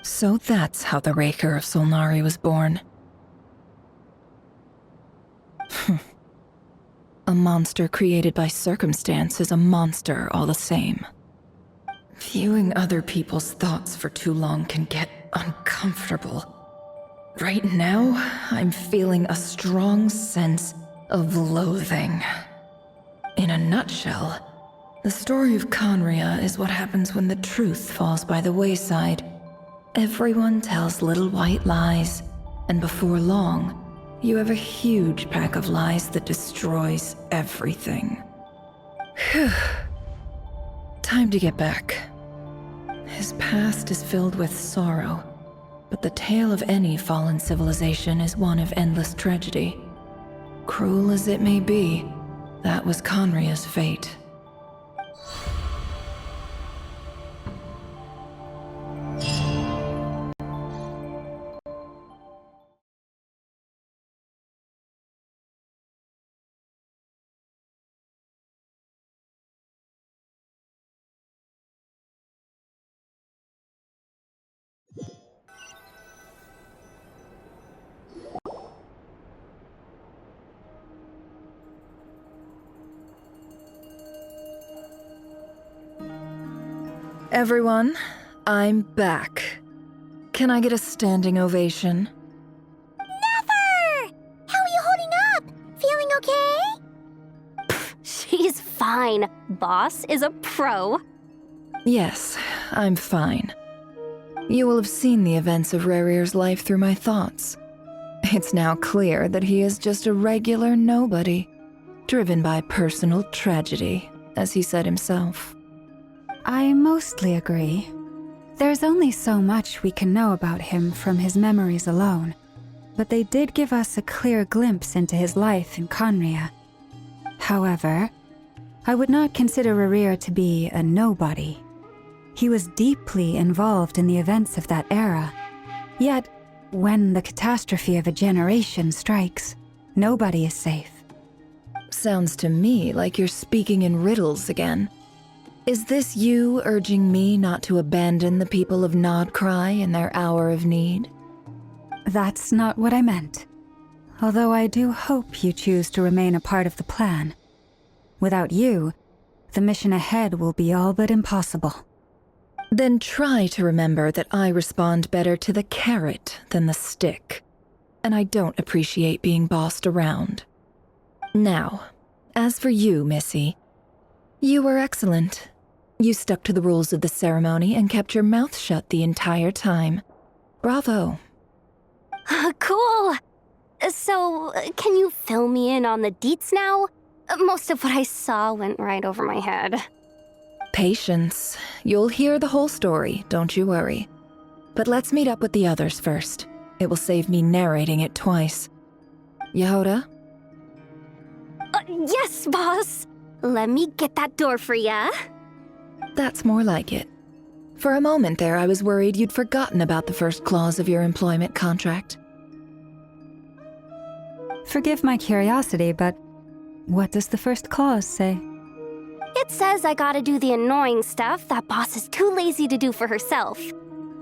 So that's how the Raker of Solnari was born. A monster created by circumstance is a monster all the same. Viewing other people's thoughts for too long can get uncomfortable. Right now, I'm feeling a strong sense of loathing. In a nutshell, the story of Conria is what happens when the truth falls by the wayside. Everyone tells little white lies, and before long, you have a huge pack of lies that destroys everything. Phew. Time to get back. His past is filled with sorrow, but the tale of any fallen civilization is one of endless tragedy. Cruel as it may be, that was Conria's fate. Everyone, I'm back. Can I get a standing ovation? Never! How are you holding up? Feeling okay? She's fine. Boss is a pro. Yes, I'm fine. You will have seen the events of Rarir's life through my thoughts. It's now clear that he is just a regular nobody, driven by personal tragedy, as he said himself. I mostly agree. There's only so much we can know about him from his memories alone, but they did give us a clear glimpse into his life in Conria. However, I would not consider Rarir to be a nobody. He was deeply involved in the events of that era. Yet, when the catastrophe of a generation strikes, nobody is safe. Sounds to me like you're speaking in riddles again. Is this you urging me not to abandon the people of Nodcry in their hour of need? That's not what I meant. Although I do hope you choose to remain a part of the plan. Without you, the mission ahead will be all but impossible. Then try to remember that I respond better to the carrot than the stick, and I don't appreciate being bossed around. Now, as for you, Missy, you were excellent. You stuck to the rules of the ceremony and kept your mouth shut the entire time. Bravo. Cool. So, can you fill me in on the deets now? Most of what I saw went right over my head. Patience. You'll hear the whole story, don't you worry. But let's meet up with the others first. It will save me narrating it twice. Yehoda? Yes, boss. Let me get that door for ya. That's more like it. For a moment there, I was worried you'd forgotten about the first clause of your employment contract. Forgive my curiosity, but what does the first clause say? It says I gotta do the annoying stuff that boss is too lazy to do for herself.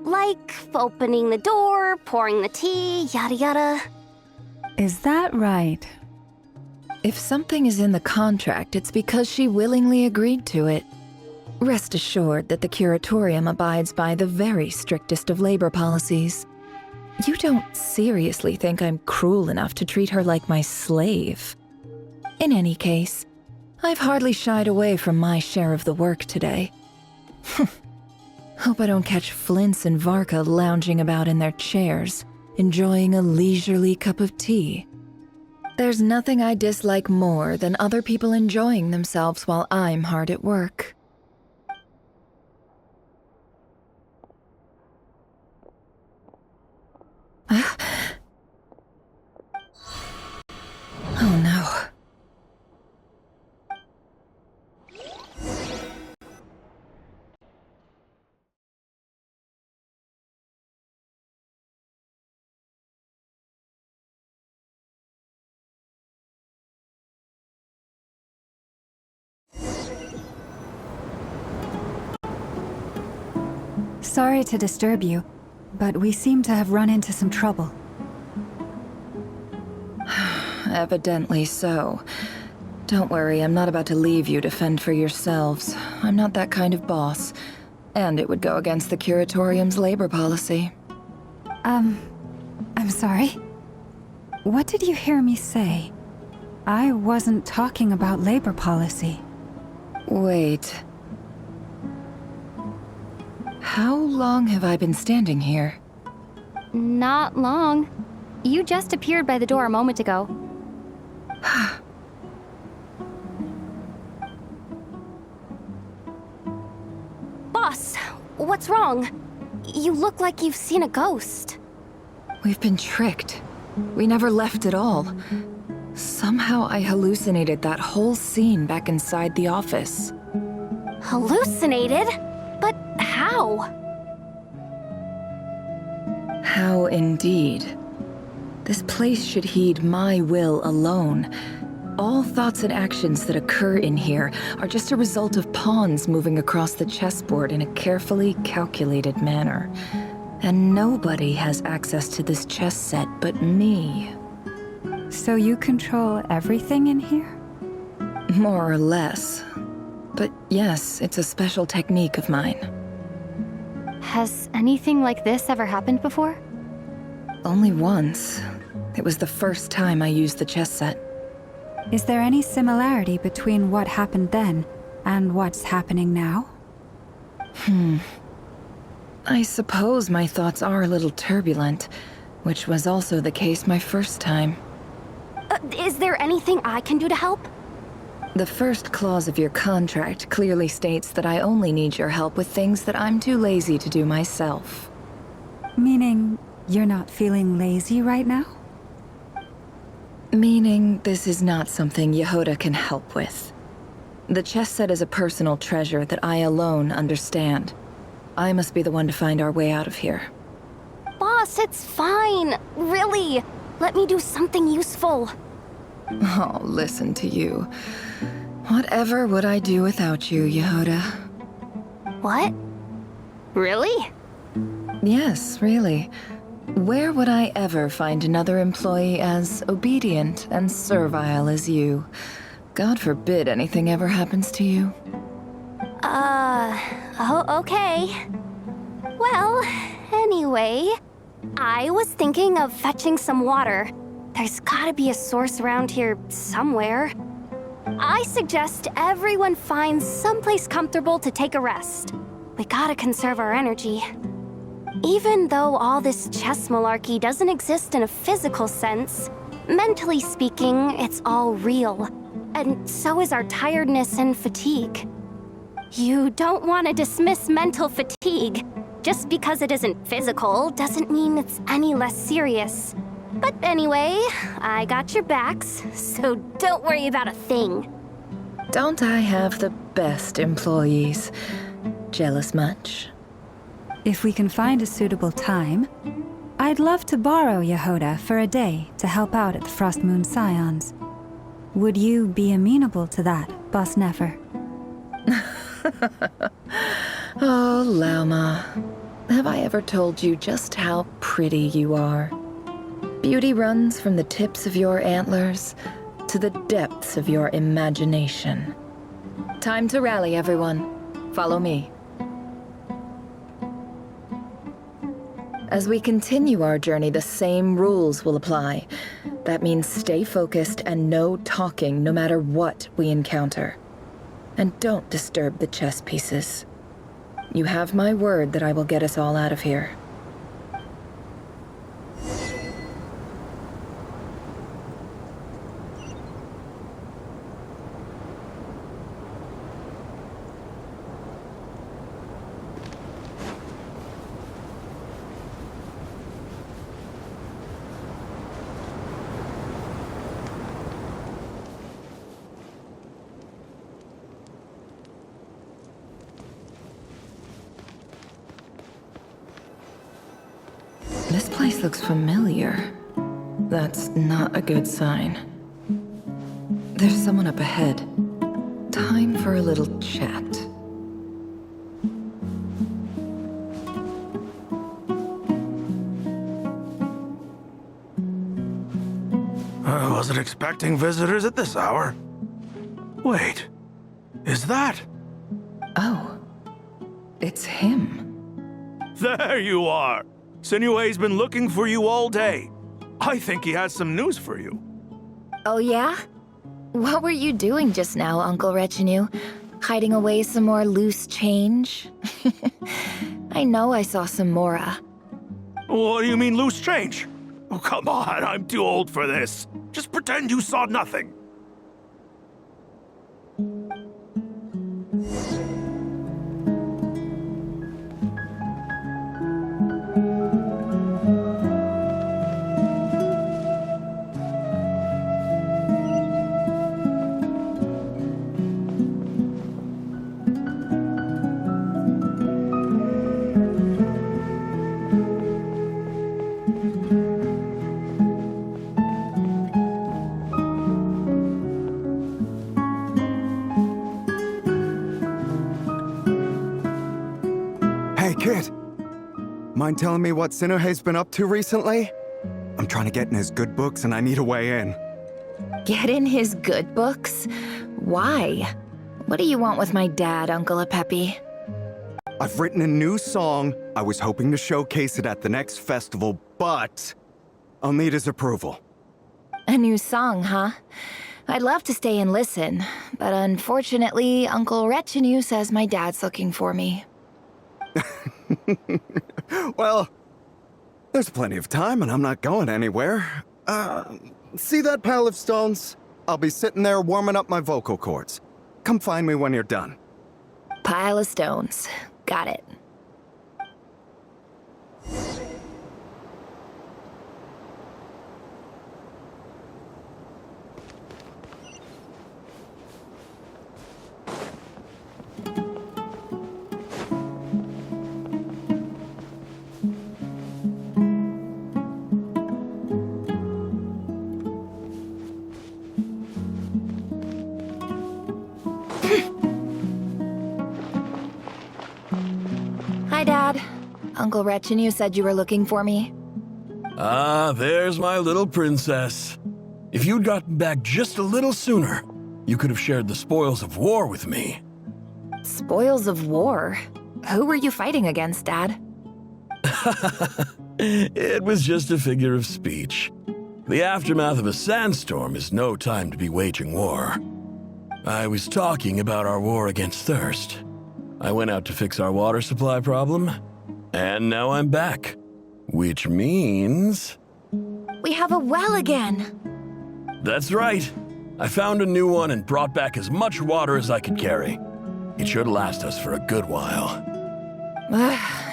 Like opening the door, pouring the tea, yada yada. Is that right? If something is in the contract, it's because she willingly agreed to it. Rest assured that the Curatorium abides by the very strictest of labor policies. You don't seriously think I'm cruel enough to treat her like my slave? In any case, I've hardly shied away from my share of the work today. Hope I don't catch Flintz and Varka lounging about in their chairs, enjoying a leisurely cup of tea. There's nothing I dislike more than other people enjoying themselves while I'm hard at work. Oh no. Sorry to disturb you, but we seem to have run into some trouble. Evidently so. Don't worry, I'm not about to leave you to fend for yourselves. I'm not that kind of boss. And it would go against the Curatorium's labor policy. I'm sorry. What did you hear me say? I wasn't talking about labor policy. Wait. How long have I been standing here? Not long. You just appeared by the door a moment ago. Boss, what's wrong? You look like you've seen a ghost. We've been tricked. We never left at all. Somehow I hallucinated that whole scene back inside the office. Hallucinated? But how? How indeed. This place should heed my will alone. All thoughts and actions that occur in here are just a result of pawns moving across the chessboard in a carefully calculated manner. And nobody has access to this chess set but me. So you control everything in here? More or less. But yes, it's a special technique of mine. Has anything like this ever happened before? Only once. It was the first time I used the chess set. Is there any similarity between what happened then and what's happening now? I suppose my thoughts are a little turbulent, which was also the case my first time. Is there anything I can do to help? The first clause of your contract clearly states that I only need your help with things that I'm too lazy to do myself. Meaning, you're not feeling lazy right now? Meaning, this is not something Yehoda can help with. The chess set is a personal treasure that I alone understand. I must be the one to find our way out of here. Boss, it's fine. Really. Let me do something useful. Oh, listen to you. Whatever would I do without you, Yehoda? What? Really? Yes, really. Where would I ever find another employee as obedient and servile as you? God forbid anything ever happens to you. Oh, okay. Well, anyway, I was thinking of fetching some water. There's gotta be a source around here somewhere. I suggest everyone finds someplace comfortable to take a rest. We gotta conserve our energy. Even though all this chess malarkey doesn't exist in a physical sense, mentally speaking, it's all real. And so is our tiredness and fatigue. You don't want to dismiss mental fatigue. Just because it isn't physical doesn't mean it's any less serious. But anyway, I got your backs, so don't worry about a thing. Don't I have the best employees? Jealous much? If we can find a suitable time, I'd love to borrow Yehoda for a day to help out at the Frost Moon Scions. Would you be amenable to that, Boss Nefer? Oh, Lauma. Have I ever told you just how pretty you are? Beauty runs from the tips of your antlers to the depths of your imagination. Time to rally, everyone. Follow me. As we continue our journey, the same rules will apply. That means stay focused and no talking no matter what we encounter. And don't disturb the chess pieces. You have my word that I will get us all out of here. This place looks familiar. That's not a good sign. There's someone up ahead. Time for a little chat. I wasn't expecting visitors at this hour. Wait, is that? Oh, it's him. There you are! Sinue's been looking for you all day. I think he has some news for you. Oh yeah? What were you doing just now, Uncle Retinue? Hiding away some more loose change? I know I saw some Mora. What do you mean loose change? Oh, come on, I'm too old for this. Just pretend you saw nothing. Hey, kid. Mind telling me what Sinuhe's been up to recently? I'm trying to get in his good books and I need a way in. Get in his good books? Why? What do you want with my dad, Uncle Apepi? I've written a new song. I was hoping to showcase it at the next festival, but I'll need his approval. A new song, huh? I'd love to stay and listen, but unfortunately, Uncle Retinue says my dad's looking for me. Well, there's plenty of time and I'm not going anywhere. See that pile of stones? I'll be sitting there warming up my vocal cords. Come find me when you're done. Pile of stones. Got it. Hi, Dad. Uncle Retinue said you were looking for me. Ah, there's my little princess. If you'd gotten back just a little sooner, you could have shared the spoils of war with me. Spoils of war? Who were you fighting against, Dad? It was just a figure of speech. The aftermath of a sandstorm is no time to be waging war. I was talking about our war against thirst. I went out to fix our water supply problem, and now I'm back. Which means... We have a well again! That's right. I found a new one and brought back as much water as I could carry. It should last us for a good while.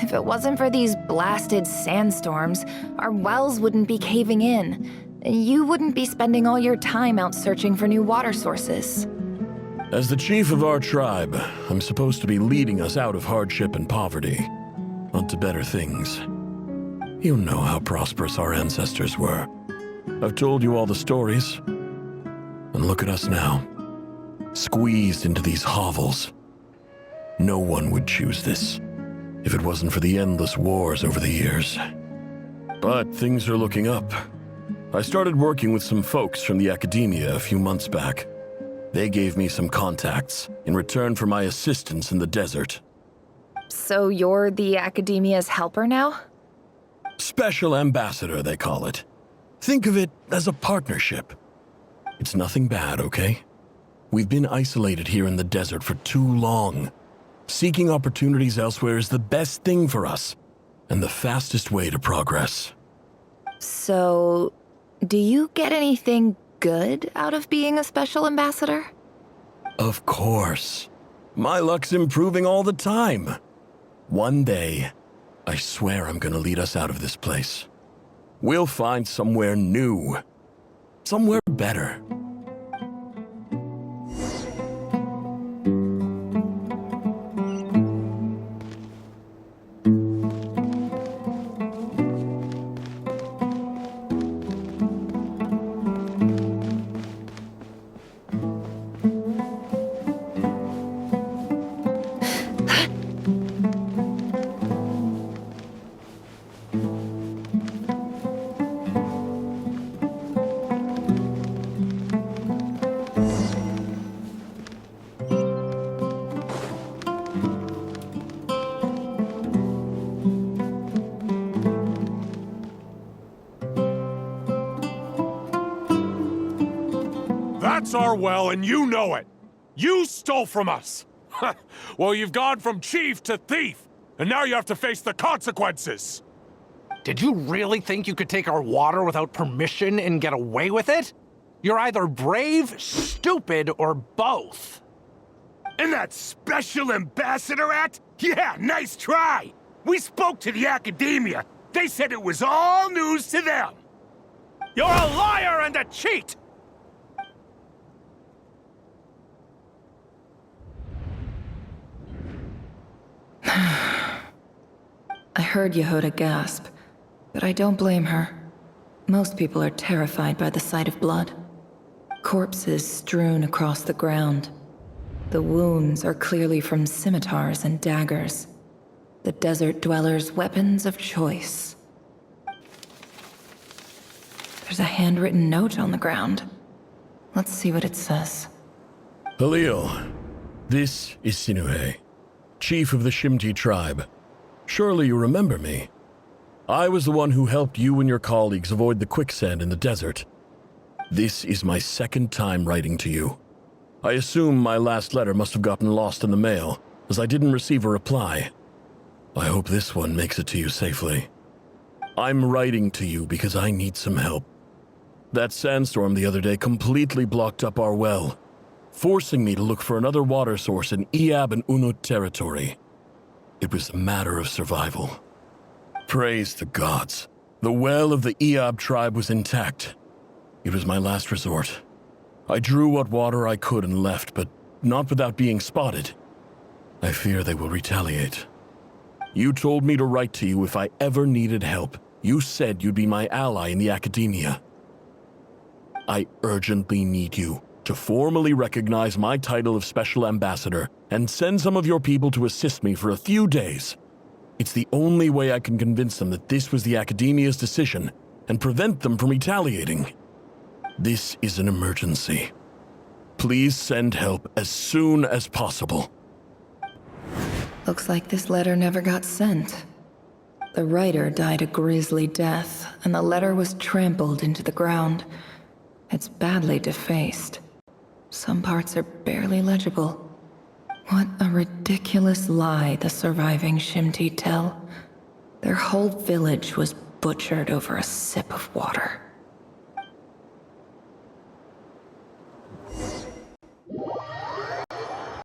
If it wasn't for these blasted sandstorms, our wells wouldn't be caving in. You wouldn't be spending all your time out searching for new water sources. As the chief of our tribe, I'm supposed to be leading us out of hardship and poverty, onto better things. You know how prosperous our ancestors were. I've told you all the stories. And look at us now, squeezed into these hovels. No one would choose this, if it wasn't for the endless wars over the years. But things are looking up. I started working with some folks from the academia a few months back. They gave me some contacts in return for my assistance in the desert. So you're the academia's helper now? Special ambassador, they call it. Think of it as a partnership. It's nothing bad, okay? We've been isolated here in the desert for too long. Seeking opportunities elsewhere is the best thing for us, and the fastest way to progress. So, do you get anything good out of being a special ambassador? Of course. My luck's improving all the time. One day, I swear I'm gonna lead us out of this place. We'll find somewhere new. Somewhere better. That's our well, and you know it. You stole from us. Well, you've gone from chief to thief, and now you have to face the consequences. Did you really think you could take our water without permission and get away with it? You're either brave, stupid, or both. And that Special Ambassador Act? Yeah, nice try! We spoke to the academia. They said it was all news to them. You're a liar and a cheat! I heard Yehuda gasp, but I don't blame her. Most people are terrified by the sight of blood. Corpses strewn across the ground. The wounds are clearly from scimitars and daggers. The desert dwellers' weapons of choice. There's a handwritten note on the ground. Let's see what it says. Halil, this is Sinuhe, chief of the Shimti tribe. Surely you remember me. I was the one who helped you and your colleagues avoid the quicksand in the desert. This is my second time writing to you. I assume my last letter must have gotten lost in the mail, as I didn't receive a reply. I hope this one makes it to you safely. I'm writing to you because I need some help. That sandstorm the other day completely blocked up our well, forcing me to look for another water source in Iab and Unut territory. It was a matter of survival. Praise the gods. The well of the Iab tribe was intact. It was my last resort. I drew what water I could and left, but not without being spotted. I fear they will retaliate. You told me to write to you if I ever needed help. You said you'd be my ally in the academia. I urgently need you to formally recognize my title of Special Ambassador and send some of your people to assist me for a few days. It's the only way I can convince them that this was the academia's decision and prevent them from retaliating. This is an emergency. Please send help as soon as possible. Looks like this letter never got sent. The writer died a grisly death, and the letter was trampled into the ground. It's badly defaced. Some parts are barely legible. What a ridiculous lie the surviving Shimti tell. Their whole village was butchered over a sip of water.